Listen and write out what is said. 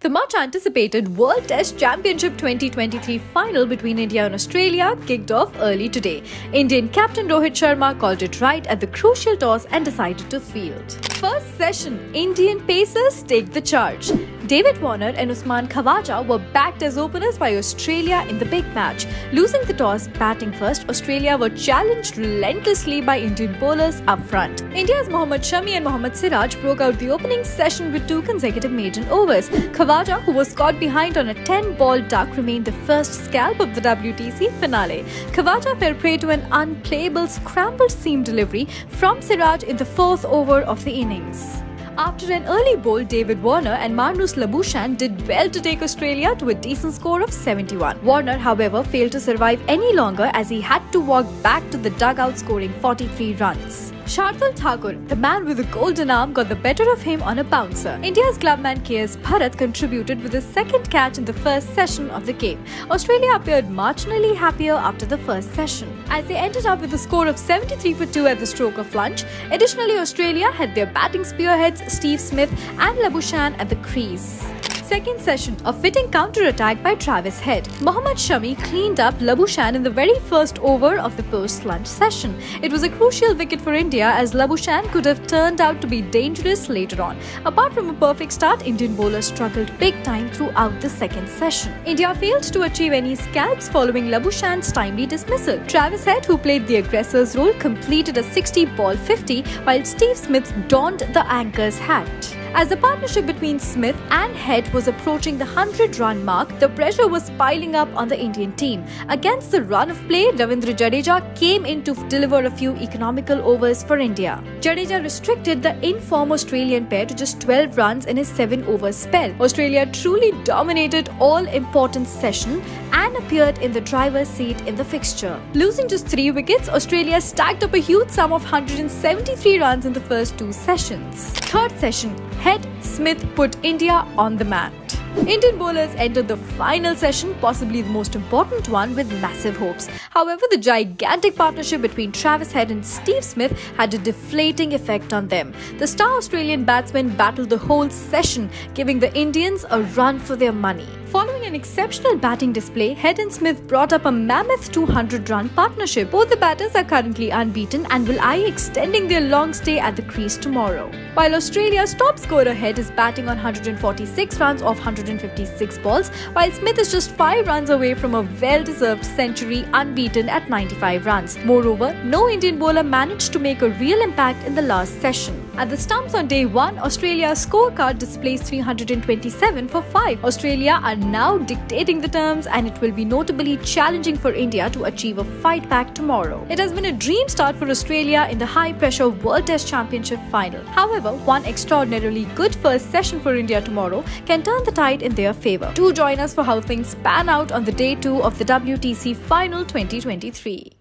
The much-anticipated World Test Championship 2023 final between India and Australia kicked off early today. Indian captain Rohit Sharma called it right at the crucial toss and decided to field. First session, Indian pacers take the charge. David Warner and Usman Khawaja were backed as openers by Australia in the big match. Losing the toss batting first, Australia were challenged relentlessly by Indian bowlers up front. India's Mohammad Shami and Mohammad Siraj broke out the opening session with 2 consecutive maiden overs. Khawaja, who was caught behind on a 10-ball duck, remained the first scalp of the WTC finale. Khawaja fell prey to an unplayable scrambled seam delivery from Siraj in the 4th over of the innings. After an early bowl, David Warner and Marnus Labuschagne did well to take Australia to a decent score of 71. Warner, however, failed to survive any longer as he had to walk back to the dugout scoring 43 runs. Shardul Thakur, the man with the golden arm, got the better of him on a bouncer. India's clubman KS Bharat contributed with his second catch in the first session of the game. Australia appeared marginally happier after the first session, as they ended up with a score of 73 for 2 at the stroke of lunch. Additionally, Australia had their batting spearheads Steve Smith and Labuschagne at the crease. Second session, a fitting counter-attack by Travis Head. Mohammad Shami cleaned up Labuschagne in the very first over of the post-lunch session. It was a crucial wicket for India as Labuschagne could have turned out to be dangerous later on. Apart from a perfect start, Indian bowlers struggled big time throughout the second session. India failed to achieve any scalps following Labuschagne's timely dismissal. Travis Head, who played the aggressor's role, completed a 60-ball 50, while Steve Smith donned the anchor's hat. As the partnership between Smith and Head was approaching the 100-run mark, the pressure was piling up on the Indian team. Against the run of play, Ravindra Jadeja came in to deliver a few economical overs for India. Jadeja restricted the in-form Australian pair to just 12 runs in his 7-over spell. Australia truly dominated all-important session and appeared in the driver's seat in the fixture. Losing just 3 wickets, Australia stacked up a huge sum of 173 runs in the first 2 sessions. Third session, Head Smith put India on the mat. Indian bowlers entered the final session, possibly the most important one, with massive hopes. However, the gigantic partnership between Travis Head and Steve Smith had a deflating effect on them. The star Australian batsmen battled the whole session, giving the Indians a run for their money. Following an exceptional batting display, Head and Smith brought up a mammoth 200-run partnership. Both the batters are currently unbeaten and will eye extending their long stay at the crease tomorrow. While Australia's top scorer Head is batting on 146 runs off 156 balls, while Smith is just 5 runs away from a well-deserved century unbeaten at 95 runs. Moreover, no Indian bowler managed to make a real impact in the last session. At the stumps on day 1, Australia's scorecard displays 327 for 5. Australia are now dictating the terms, and it will be notably challenging for India to achieve a fight back tomorrow. It has been a dream start for Australia in the high-pressure World Test Championship final. However, one extraordinarily good first session for India tomorrow can turn the tide in their favour. Do join us for how things pan out on the day 2 of the WTC Final 2023.